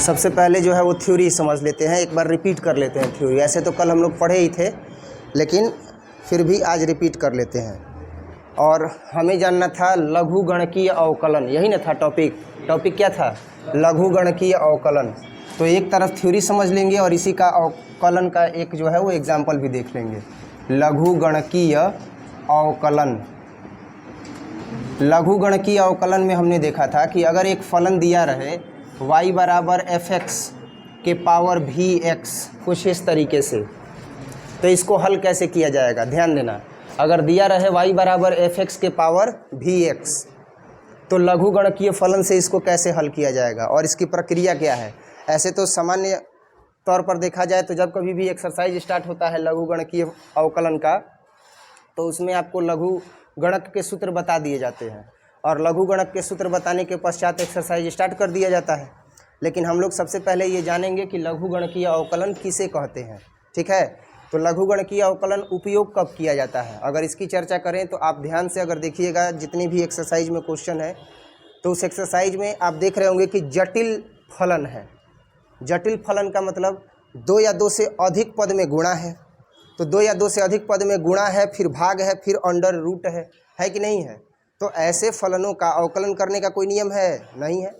सबसे पहले जो है वो थ्योरी समझ लेते हैं, एक बार रिपीट कर लेते हैं थ्योरी। ऐसे तो कल हम लोग पढ़े ही थे, लेकिन फिर भी आज रिपीट कर लेते हैं। और हमें जानना था लघुगणकीय अवकलन, यही ना था टॉपिक। टॉपिक क्या था? लघुगणकीय अवकलन। तो एक तरफ थ्योरी समझ लेंगे और इसी का अवकलन का एक जो है वो एग्जाम्पल भी देख लेंगे। लघुगणकीय अवकलन। लघुगणकीय अवकलन में हमने देखा था कि अगर एक फलन दिया रहे y बराबर fx के पावर vx कुछ इस तरीके से, तो इसको हल कैसे किया जाएगा? ध्यान देना, अगर दिया रहे y बराबर fx के पावर vx, तो लघुगणकीय फलन से इसको कैसे हल किया जाएगा और इसकी प्रक्रिया क्या है? ऐसे तो सामान्य तौर पर देखा जाए तो जब कभी भी एक्सरसाइज स्टार्ट होता है लघुगणकीय अवकलन का, तो उसमें आपको लघुगणक के सूत्र बता दिए जाते हैं और लघुगणक के सूत्र बताने के पश्चात एक्सरसाइज स्टार्ट कर दिया जाता है। लेकिन हम लोग सबसे पहले ये जानेंगे कि लघुगणकीय अवकलन किसे कहते हैं। ठीक है, तो लघुगणकीय अवकलन उपयोग कब किया जाता है, अगर इसकी चर्चा करें तो आप ध्यान से अगर देखिएगा, जितनी भी एक्सरसाइज में क्वेश्चन है तो उस एक्सरसाइज में आप देख रहे होंगे कि जटिल फलन है। जटिल फलन का मतलब 2 या 2 से अधिक पद में गुणा है। तो 2 या 2 से अधिक पद में गुणा है, फिर भाग है, फिर अंडर रूट है कि नहीं है? तो ऐसे फलनों का अवकलन करने का कोई नियम है? नहीं है।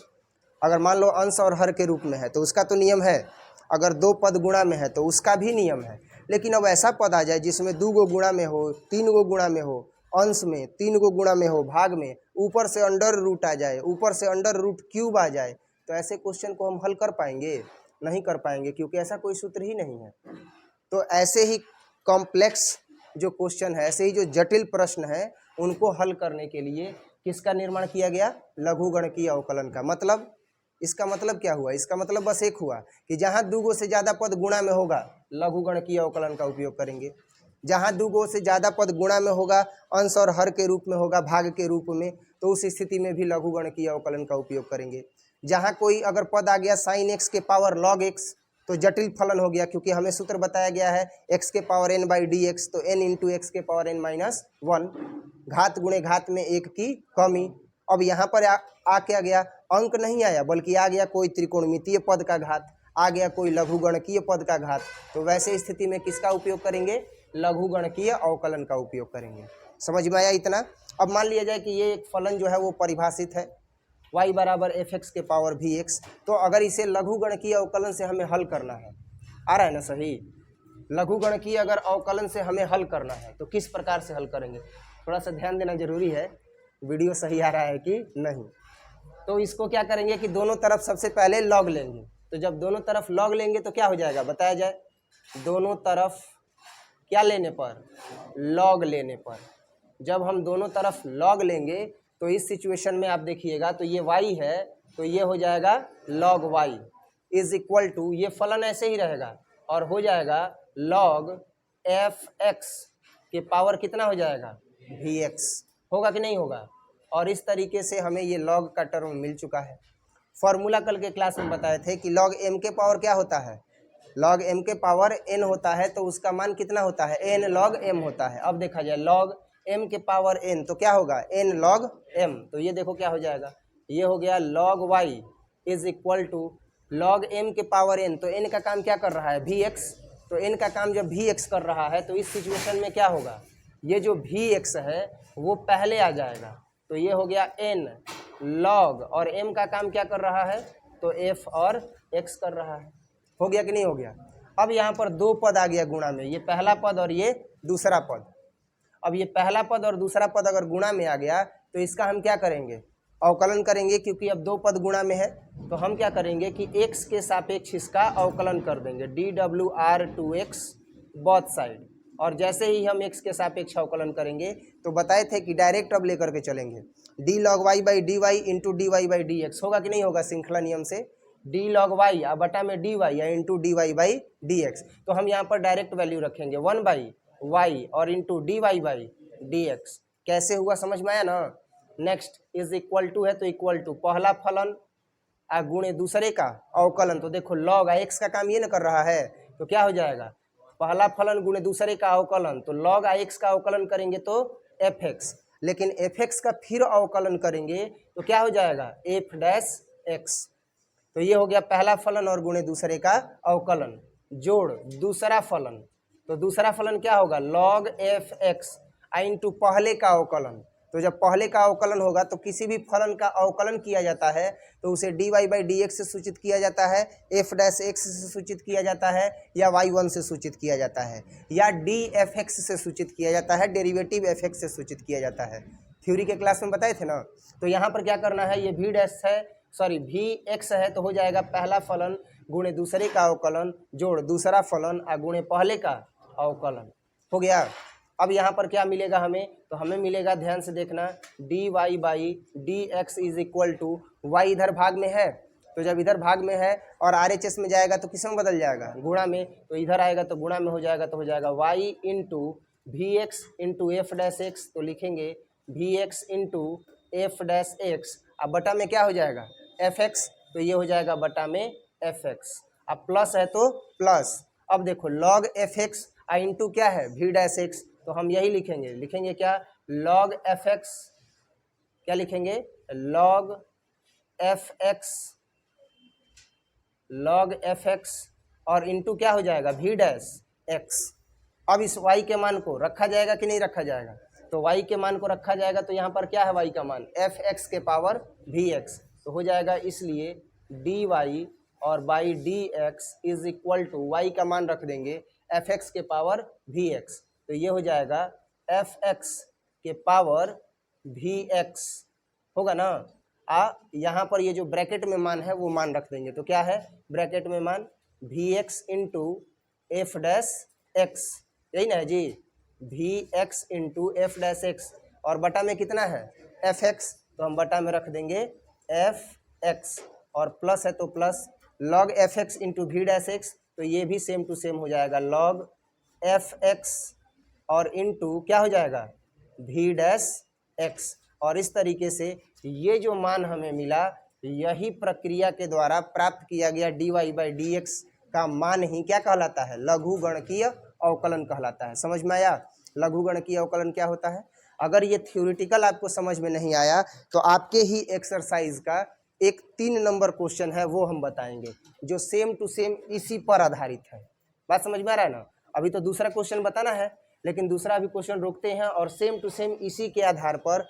अगर मान लो अंश और हर के रूप में है तो उसका तो नियम है, अगर 2 पद गुणा में है तो उसका भी नियम है। लेकिन अब ऐसा पद आ जाए जिसमें 2 गो गुणा में हो, 3 गो गुणा में हो, अंश में 3 गो गुणा में हो, भाग में ऊपर से अंडर रूट आ जाए, ऊपर से अंडर रूट क्यूब आ जाए, तो ऐसे क्वेश्चन को हम हल कर पाएंगे? नहीं कर पाएंगे, क्योंकि ऐसा कोई सूत्र ही नहीं है। तो ऐसे ही कॉम्प्लेक्स जो क्वेश्चन है, ऐसे ही जो जटिल प्रश्न है, उनको हल करने के लिए किसका निर्माण किया गया? लघुगणकीय अवकलन का। मतलब इसका मतलब क्या हुआ? इसका मतलब बस एक हुआ कि जहाँ 2 गो से ज़्यादा पद गुणा में होगा लघुगणकीय अवकलन का उपयोग करेंगे। जहाँ 2 गो से ज़्यादा पद गुणा में होगा, अंश और हर के रूप में होगा, भाग के रूप में, तो उस स्थिति में भी लघुगणकीय अवकलन का उपयोग करेंगे। जहाँ कोई अगर पद आ गया sin x के पावर log x, तो जटिल फलन हो गया, क्योंकि हमें सूत्र बताया गया है x के power n by d x, तो n इंटू एक्स के पावर n माइनस 1, घात गुणे घात में 1 की कमी। अब यहाँ पर आ क्या गया? अंक नहीं आया, बल्कि आ गया कोई त्रिकोणमितीय पद का घात, आ गया कोई लघुगणकीय पद का घात। तो वैसे स्थिति में किसका उपयोग करेंगे? लघुगणकीय अवकलन का उपयोग करेंगे। समझ में आया इतना? अब मान लिया जाए कि ये एक फलन जो है वो परिभाषित है y बराबर fx के पावर vx, तो अगर इसे लघुगणकीय अवकलन से हमें हल करना है, आ रहा है ना सही? लघुगणकीय अगर अवकलन से हमें हल करना है तो किस प्रकार से हल करेंगे? थोड़ा सा ध्यान देना जरूरी है, वीडियो सही आ रहा है कि नहीं। तो इसको क्या करेंगे कि दोनों तरफ सबसे पहले लॉग लेंगे। तो जब दोनों तरफ लॉग लेंगे तो क्या हो जाएगा बताया जाए? दोनों तरफ क्या लेने पर? लॉग लेने पर। जब हम दोनों तरफ लॉग लेंगे तो इस सिचुएशन में आप देखिएगा, तो ये y है, तो ये हो जाएगा log y is equal to, ये फलन ऐसे ही रहेगा और हो जाएगा log fx के पावर कितना हो जाएगा? vx। होगा कि नहीं होगा? और इस तरीके से हमें ये log का टर्म मिल चुका है। फॉर्मूला कल के क्लास में बताए थे कि log m के पावर क्या होता है? log m के पावर n होता है, तो उसका मान कितना होता है? n log m होता है। अब देखा जाए log m के पावर n, तो क्या होगा? n log m। तो ये देखो क्या हो जाएगा, ये हो गया log y is equal to log m के पावर n। तो n का काम क्या कर रहा है? vx। तो n का काम जब vx कर रहा है तो इस सिचुएशन में क्या होगा? ये जो vx है वो पहले आ जाएगा, तो ये हो गया n log, और m का काम क्या कर रहा है? तो f और x कर रहा है। हो गया कि नहीं हो गया? अब यहाँ पर 2 पद आ गया गुणा में, ये पहला पद और ये दूसरा पद। अब ये पहला पद और दूसरा पद अगर गुणा में आ गया तो इसका हम क्या करेंगे? अवकलन करेंगे, क्योंकि अब 2 पद गुणा में है। तो हम क्या करेंगे कि x के सापेक्ष इसका अवकलन कर देंगे, dwr2x बोथ साइड। और जैसे ही हम x के सापेक्ष अवकलन करेंगे तो बताए थे कि डायरेक्ट अब लेकर के चलेंगे, d log y by d y into d y by d x. होगा कि नहीं होगा? श्रृंखला नियम से d log y या बटा में dy या into d y by d x. तो हम यहाँ पर डायरेक्ट वैल्यू रखेंगे 1 बाई y और into d y by d x. कैसे हुआ समझ में आया ना? नेक्स्ट इज इक्वल टू है, तो इक्वल टू पहला फलन गुणे दूसरे का अवकलन। तो देखो log x का काम ये ना कर रहा है, तो क्या हो जाएगा? पहला फलन गुणे दूसरे का अवकलन, तो log x का अवकलन करेंगे तो fx, लेकिन fx का फिर अवकलन करेंगे तो क्या हो जाएगा? f dash x। तो ये हो गया पहला फलन और गुणे दूसरे का अवकलन जोड़ दूसरा फलन। तो दूसरा फलन क्या होगा, log एफ एक्स इंटू पहले का अवकलन। तो जब पहले का अवकलन होगा तो किसी भी फलन का अवकलन किया जाता है तो उसे dy बाई डी एक्स से सूचित किया जाता है, f डैश एक्स से सूचित किया जाता है, या y1 से सूचित किया जाता है, या डी एफ एक्स से सूचित किया जाता है, डेरिवेटिव एफ एक्स से सूचित किया जाता है। थ्योरी के क्लास में बताए थे ना। तो यहाँ पर क्या करना है, ये v डैश है, सॉरी v एक्स है, तो हो जाएगा पहला फलन गुणे दूसरे का अवकलन जोड़ दूसरा फलन और गुणे पहले का अवकलन। हो गया। अब यहाँ पर क्या मिलेगा हमें, तो हमें मिलेगा, ध्यान से देखना, d y by d x is equal to y इधर भाग में है, तो जब इधर भाग में है और आर एच एस में जाएगा तो किस में बदल जाएगा, गुणा में, तो इधर आएगा तो गुणा में हो जाएगा, तो हो जाएगा y into v x into F dash x, तो लिखेंगे v x into F dash x, अब बटा में क्या हो जाएगा एफ एक्स, तो ये हो जाएगा बटा में एफ एक्स। अब प्लस है तो प्लस, अब देखो लॉग एफ एक्स इंटू क्या है वी डैश एक्स, तो हम यही लिखेंगे, लिखेंगे क्या log एफ एक्स, क्या लिखेंगे log एफ एक्स और इंटू क्या हो जाएगा v डैश एक्स। अब इस y के मान को रखा जाएगा कि नहीं रखा जाएगा, तो y के मान को रखा जाएगा, तो यहाँ पर क्या है y का मान एफ एक्स के पावर वी एक्स, तो हो जाएगा इसलिए डी वाई और by d x is equal to y का मान रख देंगे एफ एक्स के पावर वी एक्स, तो ये हो जाएगा एफ एक्स के पावर वी एक्स होगा ना। यहाँ पर ये जो ब्रैकेट में मान है वो मान रख देंगे, तो क्या है ब्रैकेट में मान V x into F dash X, यही ना है जी, V x into F dash X, और बटा में कितना है एफ एक्स, तो हम बटा में रख देंगे एफ एक्स, और प्लस है तो plus log f x into v dash x, तो ये भी सेम टू सेम हो जाएगा लॉग एफ एक्स और इनटू क्या हो जाएगा वी डैश एक्स। और इस तरीके से ये जो मान हमें मिला, यही प्रक्रिया के द्वारा प्राप्त किया गया d y by d x का मान ही क्या कहलाता है, लघुगणकीय अवकलन कहलाता है। समझ में आया लघुगणकीय अवकलन क्या होता है। अगर ये थ्योरेटिकल आपको समझ में नहीं आया तो आपके ही एक्सरसाइज का एक 3 नंबर क्वेश्चन है वो हम बताएंगे, जो सेम टू सेम इसी पर आधारित है। बात समझ में आ रहा है ना। अभी तो दूसरा क्वेश्चन बताना है, लेकिन दूसरा अभी क्वेश्चन रोकते हैं और सेम टू सेम इसी के आधार पर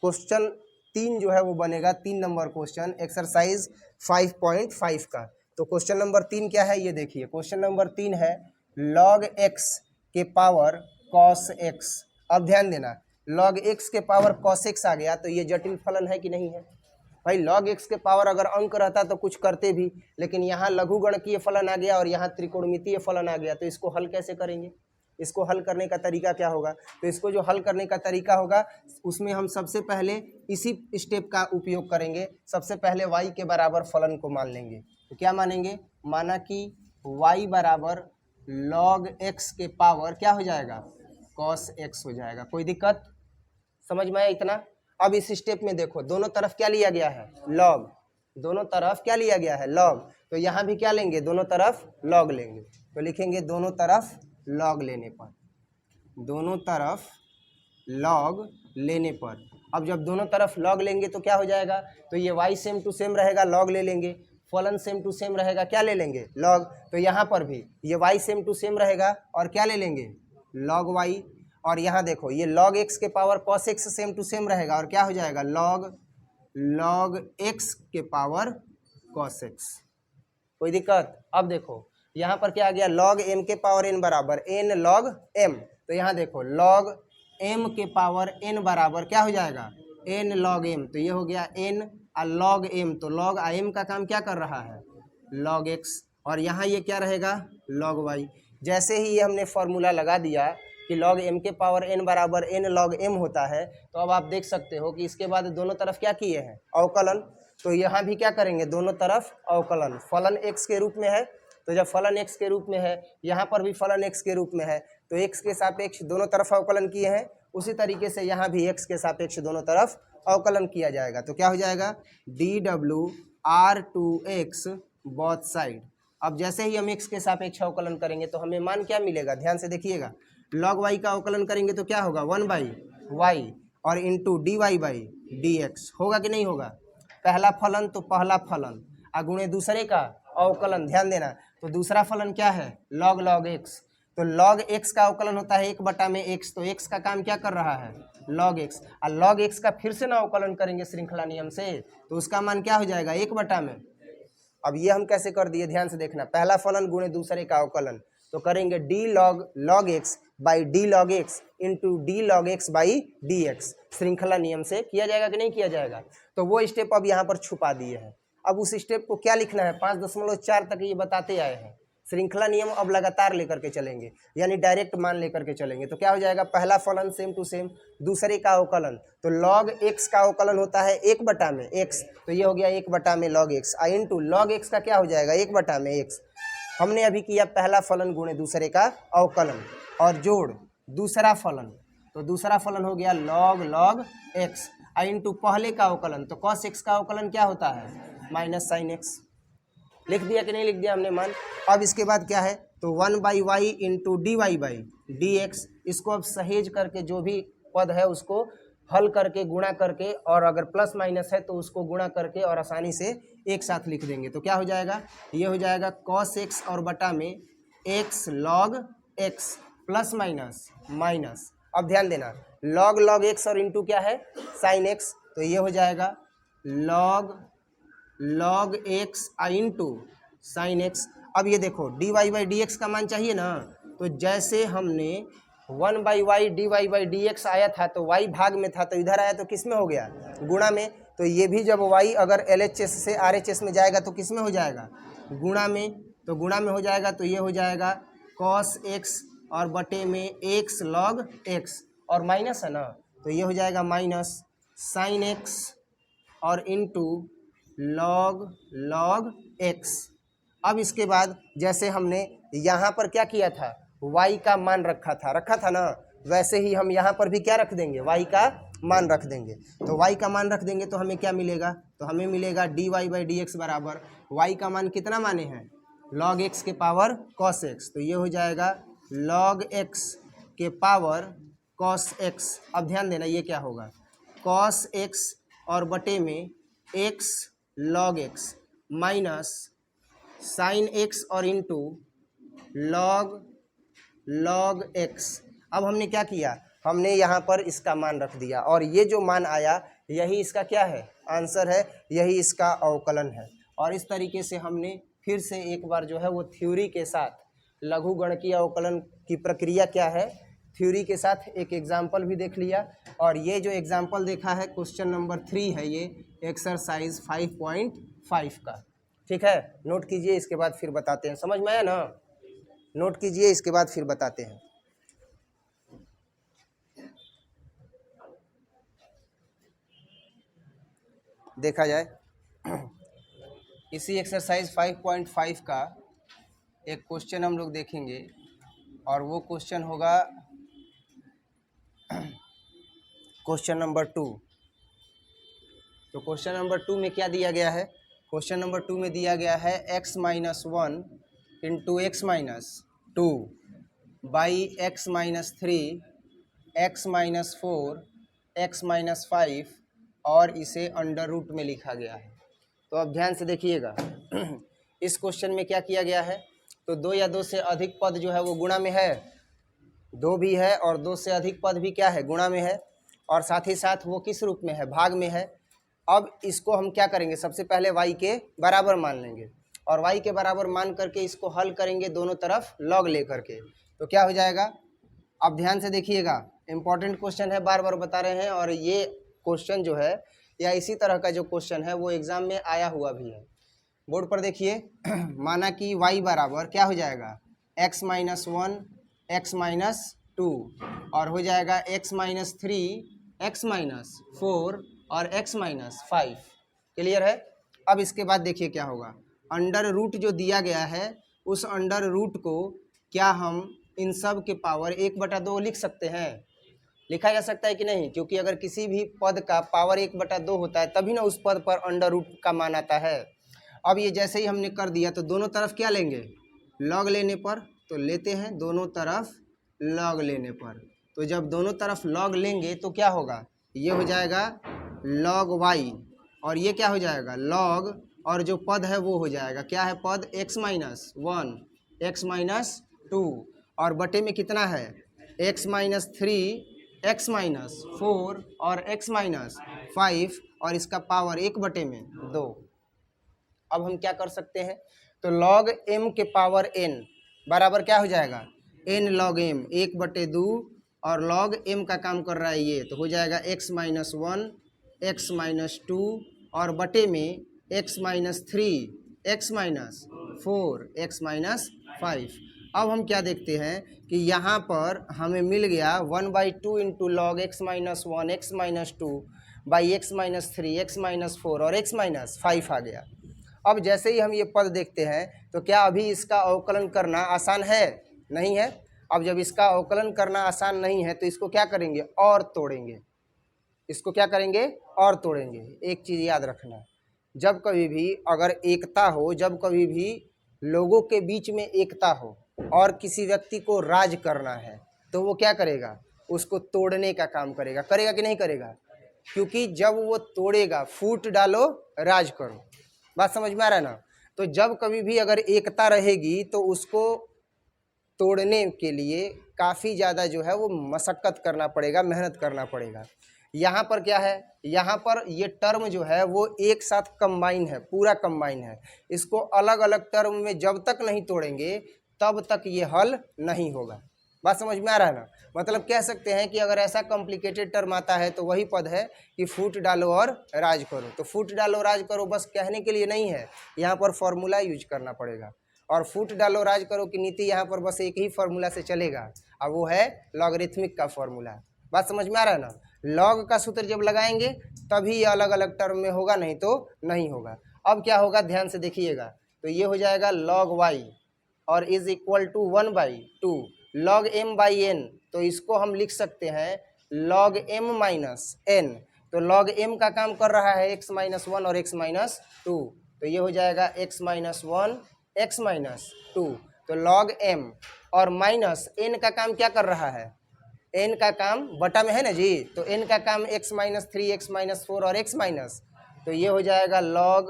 क्वेश्चन 3 जो है वो बनेगा, 3 नंबर क्वेश्चन एक्सरसाइज 5.5 का। तो क्वेश्चन नंबर 3 क्या है ये देखिए। क्वेश्चन नंबर 3 है log x के पावर cos x। अब ध्यान देना, log x के पावर cos x आ गया तो ये जटिल फलन है कि नहीं है भाई। log x के पावर अगर अंक रहता तो कुछ करते भी, लेकिन यहाँ लघुगणकीय फलन आ गया और यहाँ त्रिकोणमितीय फलन आ गया, तो इसको हल कैसे करेंगे। इसको हल करने का तरीका क्या होगा, तो इसको जो हल करने का तरीका होगा उसमें हम सबसे पहले इसी स्टेप का उपयोग करेंगे। सबसे पहले y के बराबर फलन को मान लेंगे। तो क्या मानेंगे, माना कि y बराबर log x के पावर क्या हो जाएगा cos x हो जाएगा। कोई दिक्कत समझ में आया इतना। अब इस स्टेप में देखो दोनों तरफ क्या लिया गया है log, दोनों तरफ क्या लिया गया है log, तो यहाँ भी क्या लेंगे दोनों तरफ log लेंगे। तो लिखेंगे दोनों तरफ log लेने पर, दोनों तरफ log लेने पर। अब जब दोनों तरफ log लेंगे तो क्या हो जाएगा, तो ये y सेम टू सेम रहेगा, log ले लेंगे, फलन सेम टू सेम रहेगा, क्या ले लेंगे log। तो यहाँ पर भी ये y सेम टू सेम रहेगा और क्या ले लेंगे log y। और यहाँ देखो ये log x के power cos x same to same रहेगा और क्या हो जाएगा log x के पावर cos x। कोई दिक्कत। अब देखो यहाँ पर क्या आ गया log m के पावर n बराबर n log m। तो यहाँ देखो log m के पावर n बराबर क्या हो जाएगा n log m। तो ये हो गया n log m, तो log m का काम क्या कर रहा है log x, और यहाँ ये क्या रहेगा log y। जैसे ही ये हमने फॉर्मूला लगा दिया कि log m के पावर n बराबर n log m होता है, तो अब आप देख सकते हो कि इसके बाद दोनों तरफ क्या किए हैं अवकलन। तो यहाँ भी क्या करेंगे दोनों तरफ अवकलन। फलन x के रूप में है, तो जब फलन x के रूप में है यहाँ पर भी फलन x के रूप में है, तो x के सापेक्ष दोनों तरफ अवकलन किए हैं, उसी तरीके से यहाँ भी x के सापेक्ष दोनों तरफ अवकलन किया जाएगा। तो क्या हो जाएगा dw r2x बोथ साइड। अब जैसे ही हम x के सापेक्ष अवकलन करेंगे तो हमें मान क्या मिलेगा, ध्यान से देखिएगा। log y का अवकलन करेंगे तो क्या होगा 1/y और into dy by d x, होगा कि नहीं होगा। पहला फलन तो पहला फलन, गुणे दूसरे का अवकलन। ध्यान देना, तो दूसरा फलन क्या है, log log x। तो log x का अवकलन होता है 1/x, तो x का काम क्या कर रहा है, log x। और log x का फिर से ना अवकलन करेंगे श्रृंखला नियम से, तो उसका मान क्या हो जाएगा, 1/। अब ये हम कैसे कर दिए, ध्यान से देखना, पहला फलन गुणे दूसरे का अवकलन, तो करेंगे d log x by D log x into D log x by d x. श्रृंखला नियम से किया जाएगा कि नहीं किया जाएगा। तो वो स्टेप अब यहाँ पर छुपा दिए हैं। अब उस स्टेप को क्या लिखना है, 5.4 तक ये बताते आए हैं। श्रृंखला नियम अब लगातार लेकर के चलेंगे, यानी डायरेक्ट मान लेकर के चलेंगे। तो क्या हो जाएगा, पहला फलन सेम टू सेम, दूसरे का अवकलन, तो log x का अवकलन होता है 1/x, तो ये हो गया 1/में log x, into log x का क्या हो जाएगा 1/में x। हमने अभी किया पहला फलन गुणे दूसरे का अवकलन और जोड़ दूसरा फलन, तो दूसरा फलन हो गया log log x इंटू पहले का अवकलन, तो cos x का अवकलन क्या होता है, माइनस साइन x। लिख दिया कि नहीं लिख दिया हमने मान। अब इसके बाद क्या है, तो 1/y into d y by d x. इसको अब सहेज करके जो भी पद है उसको हल करके गुणा करके, और अगर प्लस माइनस है तो उसको गुणा करके और आसानी से एक साथ लिख देंगे। तो क्या हो जाएगा, ये हो जाएगा cos x और बटा में x log x plus minus minus. अब ध्यान देना, log log x और इंटू क्या है साइन x, तो ये हो जाएगा log log x into sine x। अब ये देखो dy बाई डी एक्स का मान चाहिए ना, तो जैसे हमने 1/y dy by d x आया था तो y भाग में था, तो इधर आया तो किस में हो गया, गुणा में। तो ये भी जब y अगर LHS से RHS में जाएगा तो किस में हो जाएगा, गुणा में। तो गुणा में हो जाएगा, तो ये हो जाएगा cos x और बटे में x log x, और माइनस है ना, तो ये हो जाएगा माइनस साइन x और इंटू log log x। अब इसके बाद जैसे हमने यहाँ पर क्या किया था, y का मान रखा था ना, वैसे ही हम यहाँ पर भी क्या रख देंगे, y का मान रख देंगे। तो y का मान रख देंगे तो हमें क्या मिलेगा, तो हमें मिलेगा dy बाई डी एक्स बराबर y का मान कितना माने हैं, log x के पावर cos x, तो ये हो जाएगा log x के पावर cos x। अब ध्यान देना ये क्या होगा, cos x और बटे में x log x minus sine x और इंटू log log x। अब हमने क्या किया, हमने यहाँ पर इसका मान रख दिया, और ये जो मान आया यही इसका क्या है, आंसर है, यही इसका अवकलन है। और इस तरीके से हमने फिर से एक बार जो है वो थ्योरी के साथ लघुगणकीय अवकलन की प्रक्रिया क्या है, थ्योरी के साथ एक एग्जाम्पल भी देख लिया। और ये जो एग्जाम्पल देखा है क्वेश्चन नंबर 3 है, ये एक्सरसाइज 5.5 का। ठीक है, नोट कीजिए, इसके बाद फिर बताते हैं। समझ में आया ना, नोट कीजिए, इसके बाद फिर बताते हैं। देखा जाए, इसी एक्सरसाइज 5.5 का एक क्वेश्चन हम लोग देखेंगे, और वो क्वेश्चन होगा क्वेश्चन नंबर 2। तो क्वेश्चन नंबर 2 में क्या दिया गया है, क्वेश्चन नंबर 2 में दिया गया है x minus 1 into x minus 2 by x minus 3 x minus 4 x minus 5, और इसे अंडर रूट में लिखा गया है। तो अब ध्यान से देखिएगा, इस क्वेश्चन में क्या किया गया है, तो 2 या 2 से अधिक पद जो है वो गुणा में है, 2 भी है और 2 से अधिक पद भी क्या है, गुणा में है, और साथ ही साथ वो किस रूप में है, भाग में है। अब इसको हम क्या करेंगे, सबसे पहले y के बराबर मान लेंगे, और y के बराबर मान करके इसको हल करेंगे दोनों तरफ log ले करके। तो क्या हो जाएगा, अब ध्यान से देखिएगा, इम्पॉर्टेंट क्वेश्चन है, बार बार बता रहे हैं। और ये क्वेश्चन जो है या इसी तरह का जो क्वेश्चन है वो एग्जाम में आया हुआ भी है। बोर्ड पर देखिए, माना कि y बराबर क्या हो जाएगा, x माइनस 1 एक्स माइनस 2, और हो जाएगा x माइनस 3 एक्स माइनस 4 और x माइनस 5। क्लियर है। अब इसके बाद देखिए क्या होगा, अंडर रूट जो दिया गया है उस अंडर रूट को क्या हम इन सब के पावर 1/2 लिख सकते हैं, लिखा जा सकता है कि नहीं, क्योंकि अगर किसी भी पद का पावर 1/2 होता है तभी ना उस पद पर अंडर रूट का मान आता है। अब ये जैसे ही हमने कर दिया तो दोनों तरफ क्या लेंगे, लॉग लेने पर, तो लेते हैं दोनों तरफ लॉग लेने पर। तो जब दोनों तरफ लॉग लेंगे तो क्या होगा, ये हो जाएगा log y, और ये क्या हो जाएगा log और जो पद है वो हो जाएगा, क्या है पद, x माइनस 1, x माइनस 2, और बटे में कितना है, x माइनस 3, x माइनस 4 और x माइनस 5, और इसका पावर 1 बटे में 2। अब हम क्या कर सकते हैं, तो log m के पावर n बराबर क्या हो जाएगा, n log m, 1 बटे 2, और log m का काम कर रहा है ये, तो हो जाएगा x माइनस 1, x माइनस 2, और बटे में x minus 3, x minus 4, x minus 5। अब हम क्या देखते हैं कि यहाँ पर हमें मिल गया 1/2 into log x minus 1, x minus 2 by x minus 3, x minus 4 और x माइनस 5 आ गया। अब जैसे ही हम ये पद देखते हैं तो क्या अभी इसका अवकलन करना आसान है, नहीं है। अब जब इसका अवकलन करना आसान नहीं है तो इसको क्या करेंगे, और तोड़ेंगे, इसको क्या करेंगे, और तोड़ेंगे। एक चीज़ याद रखना, जब कभी भी अगर एकता हो, जब कभी भी लोगों के बीच में एकता हो और किसी व्यक्ति को राज करना है तो वो क्या करेगा, उसको तोड़ने का काम करेगा, करेगा कि नहीं करेगा, क्योंकि जब वो तोड़ेगा, फूट डालो राज करो, बात समझ में आ रहा है ना। तो जब कभी भी अगर एकता रहेगी तो उसको तोड़ने के लिए काफ़ी ज़्यादा जो है वो मशक्क़त करना पड़ेगा, मेहनत करना पड़ेगा। यहाँ पर क्या है, यहाँ पर ये टर्म जो है वो एक साथ कंबाइन है, पूरा कंबाइन है। इसको अलग अलग टर्म में जब तक नहीं तोड़ेंगे तब तक ये हल नहीं होगा, बात समझ में आ रहा है ना। मतलब कह सकते हैं कि अगर ऐसा कॉम्प्लिकेटेड टर्म आता है तो वही पद है कि फूट डालो और राज करो। तो फूट डालो राज करो बस कहने के लिए नहीं है, यहाँ पर फॉर्मूला यूज करना पड़ेगा, और फूट डालो राज करो की नीति यहाँ पर बस एक ही फार्मूला से चलेगा, और वो है लॉगरिथमिक का फॉर्मूला, बात समझ में आ रहा है ना। लॉग का सूत्र जब लगाएंगे तभी ये अलग अलग टर्म में होगा, नहीं तो नहीं होगा। अब क्या होगा, ध्यान से देखिएगा, तो ये हो जाएगा log y और is equal to 1/2 log m by n, तो इसको हम लिख सकते हैं log m माइनस n। तो log m का काम कर रहा है x माइनस 1 और x माइनस 2, तो ये हो जाएगा x माइनस 1, x माइनस 2, तो log m, और माइनस n का काम क्या कर रहा है, n का काम बटा में है ना जी, तो n का काम x माइनस 3, x माइनस 4 और x माइनस, तो ये हो जाएगा log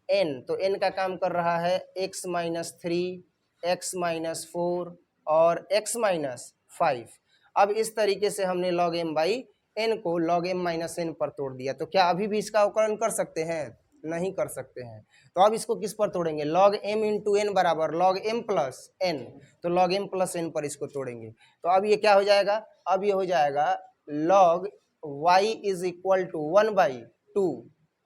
n, तो n का काम कर रहा है x माइनस 3, x माइनस 4 और x माइनस 5। अब इस तरीके से हमने log m बाई n को log m माइनस n पर तोड़ दिया। तो क्या अभी भी इसका अवकलन कर सकते हैं, नहीं कर सकते हैं। तो अब इसको किस पर तोड़ेंगे, log m इंटू n बराबर log m प्लस n, तो log m प्लस n पर इसको तोड़ेंगे। तो अब ये क्या हो जाएगा, अब ये हो जाएगा log y is equal to 1/2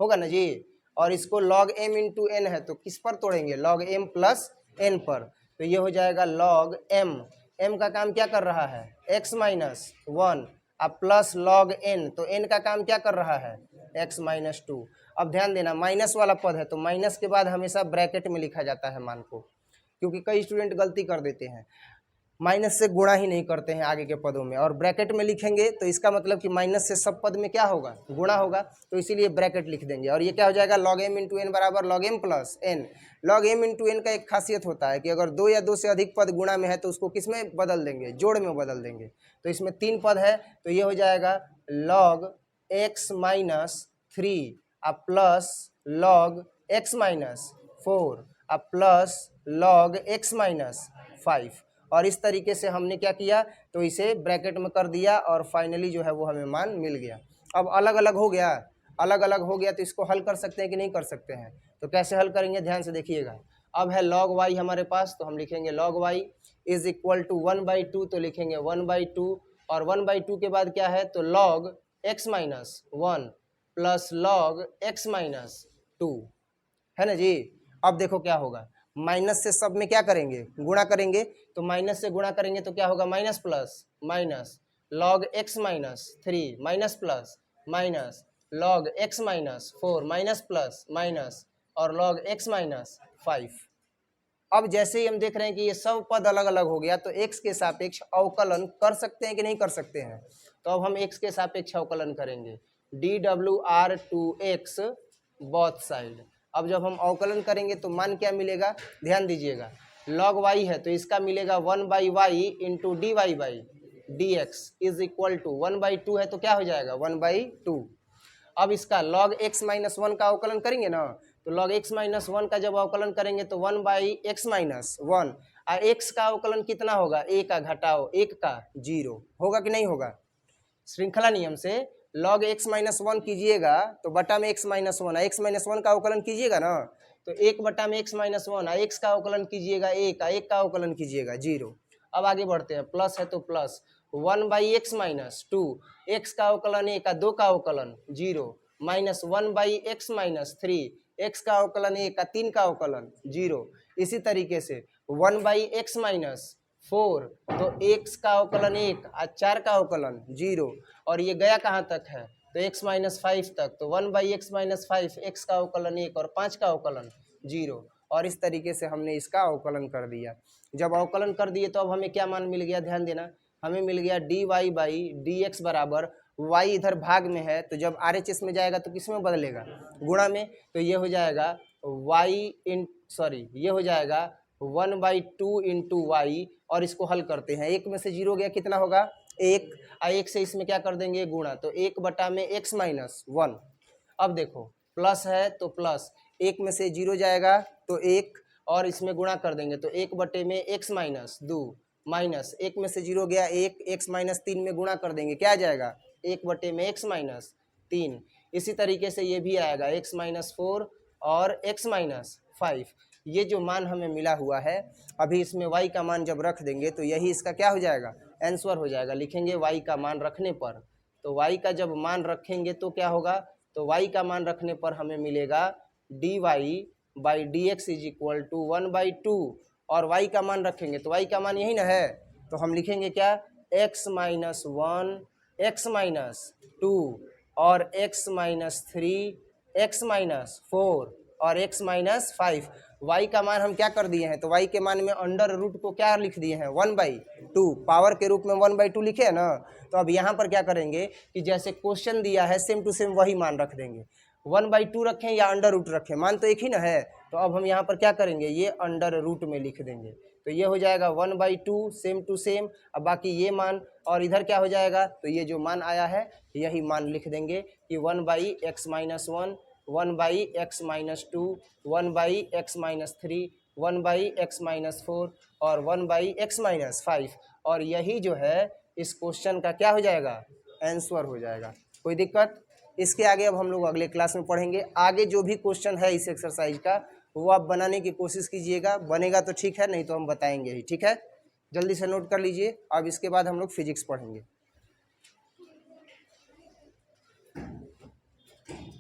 होगा ना जी, और इसको log m इंटू n है तो किस पर तोड़ेंगे, log m प्लस n पर, तो ये हो जाएगा log m, m का काम क्या कर रहा है x माइनस 1 अब प्लस log n, तो n का काम क्या कर रहा है x माइनस 2। अब ध्यान देना माइनस वाला पद है तो माइनस के बाद हमेशा ब्रैकेट में लिखा जाता है मान को, क्योंकि कई स्टूडेंट गलती कर देते हैं, माइनस से गुणा ही नहीं करते हैं आगे के पदों में, और ब्रैकेट में लिखेंगे तो इसका मतलब कि माइनस से सब पद में क्या होगा, गुणा होगा, तो इसीलिए ब्रैकेट लिख देंगे। और ये क्या हो जाएगा log m इंटू एन बराबर log m plus n। log m into n का एक खासियत होता है कि अगर 2 या 2 से अधिक पद गुणा में है तो उसको किस में बदल देंगे, जोड़ में बदल देंगे। तो इसमें 3 पद है तो ये हो जाएगा log x माइनस 3 अब प्लस log x माइनस 4 अब प्लस log x माइनस 5। और इस तरीके से हमने क्या किया, तो इसे ब्रैकेट में कर दिया और फाइनली जो है वो हमें मान मिल गया। अब अलग अलग हो गया, अलग अलग हो गया तो इसको हल कर सकते हैं कि नहीं कर सकते हैं, तो कैसे हल करेंगे ध्यान से देखिएगा। अब है log y हमारे पास, तो हम लिखेंगे log y is equal to 1/2, तो लिखेंगे 1/2 और 1/2 के बाद क्या है, तो log x minus 1 plus log x minus 2 है ना जी। अब देखो क्या होगा, माइनस से सब में क्या करेंगे, गुणा करेंगे, तो माइनस से गुणा करेंगे तो क्या होगा, minus plus minus log x minus 3 minus plus minus log x minus 4 minus plus minus और log x माइनस 5। अब जैसे ही हम देख रहे हैं कि ये सब पद अलग अलग हो गया तो x के सापेक्ष अवकलन कर सकते हैं कि नहीं कर सकते हैं, तो अब हम x के सापेक्ष अवकलन करेंगे dWr2x बोथ साइड। अब जब हम अवकलन करेंगे तो मान क्या मिलेगा, ध्यान दीजिएगा, log y है तो इसका मिलेगा 1/y into dy by dx is equal to 1/2 है तो क्या हो जाएगा 1/2। अब इसका log x माइनस 1 का अवकलन करेंगे ना, तो log x माइनस 1 का जब अवकलन करेंगे तो 1/x-1 और x का अवकलन कितना होगा, a का घटाओ 1 का 0 होगा कि नहीं होगा। श्रृंखला नियम से log x माइनस 1 कीजिएगा तो बटा में x माइनस 1, x माइनस 1 का अवकलन कीजिएगा ना तो 1 बटा में x माइनस 1, x का अवकलन कीजिएगा a का अवकलन कीजिएगा 0। अब आगे बढ़ते हैं, प्लस है तो प्लस 1/x माइनस 2, x का अवकलन a का 2 का अवकलन 0 माइनस 1/x माइनस 3, x का अवकलन a का 3 का अवकलन 0। इसी तरीके से 1/x माइनस 4, तो x का अवकलन 1 और 4 का अवकलन 0 और ये गया कहाँ तक है तो x माइनस 5 तक, तो 1/x माइनस 5, x का अवकलन 1 और 5 का अवकलन 0। और इस तरीके से हमने इसका अवकलन कर दिया। जब अवकलन कर दिए तो अब हमें क्या मान मिल गया, ध्यान देना, हमें मिल गया dy/dx बराबर y इधर भाग में है तो जब RHS में जाएगा तो किस में बदलेगा, गुणा में, तो ये हो जाएगा ये हो जाएगा 1/2 इंटू वाई और इसको हल करते हैं, 1 में से 0 गया कितना होगा 1 और 1 से इसमें क्या कर देंगे गुणा, तो 1 बटा में x माइनस 1। अब देखो प्लस है तो प्लस 1 में से 0 जाएगा तो 1 और इसमें गुणा कर देंगे तो 1 बटे में x माइनस 2 माइनस 1 में से 0 गया 1, x माइनस 3 में गुणा कर देंगे क्या आ जाएगा 1 बटे में x माइनस 3। इसी तरीके से ये भी आएगा x माइनस 4 और x माइनस 5। ये जो मान हमें मिला हुआ है अभी इसमें y का मान जब रख देंगे तो यही इसका क्या हो जाएगा आंसर हो जाएगा। लिखेंगे y का मान रखने पर, तो y का जब मान रखेंगे तो क्या होगा, तो y का मान रखने पर हमें मिलेगा dy/dx इज इक्वल टू 1/2 और y का मान रखेंगे तो y का मान यही ना है, तो हम लिखेंगे क्या x माइनस 1, x माइनस 2 और x माइनस 3, x माइनस 4 और x माइनस 5। y का मान हम क्या कर दिए हैं, तो y के मान में अंडर रूट को क्या लिख दिए हैं 1/2, पावर के रूप में 1/2 लिखे है ना। तो अब यहाँ पर क्या करेंगे कि जैसे क्वेश्चन दिया है सेम टू सेम वही मान रख देंगे, 1/2 रखें या अंडर रूट रखें, मान तो एक ही ना है। तो अब हम यहाँ पर क्या करेंगे ये अंडर रूट में लिख देंगे, तो ये हो जाएगा 1/2 सेम टू सेम। अब बाकी ये मान और इधर क्या हो जाएगा, तो ये जो मान आया है यही मान लिख देंगे कि 1/x minus 1, 1/x minus 2, 1/x minus 3, 1/x minus 4 और 1/x माइनस 5। और यही जो है इस क्वेश्चन का क्या हो जाएगा आंसर हो जाएगा। कोई दिक्कत, इसके आगे अब हम लोग अगले क्लास में पढ़ेंगे। आगे जो भी क्वेश्चन है इस एक्सरसाइज का वो आप बनाने की कोशिश कीजिएगा, बनेगा तो ठीक है नहीं तो हम बताएंगे ही, ठीक है। जल्दी से नोट कर लीजिए। अब इसके बाद हम लोग फिजिक्स पढ़ेंगे।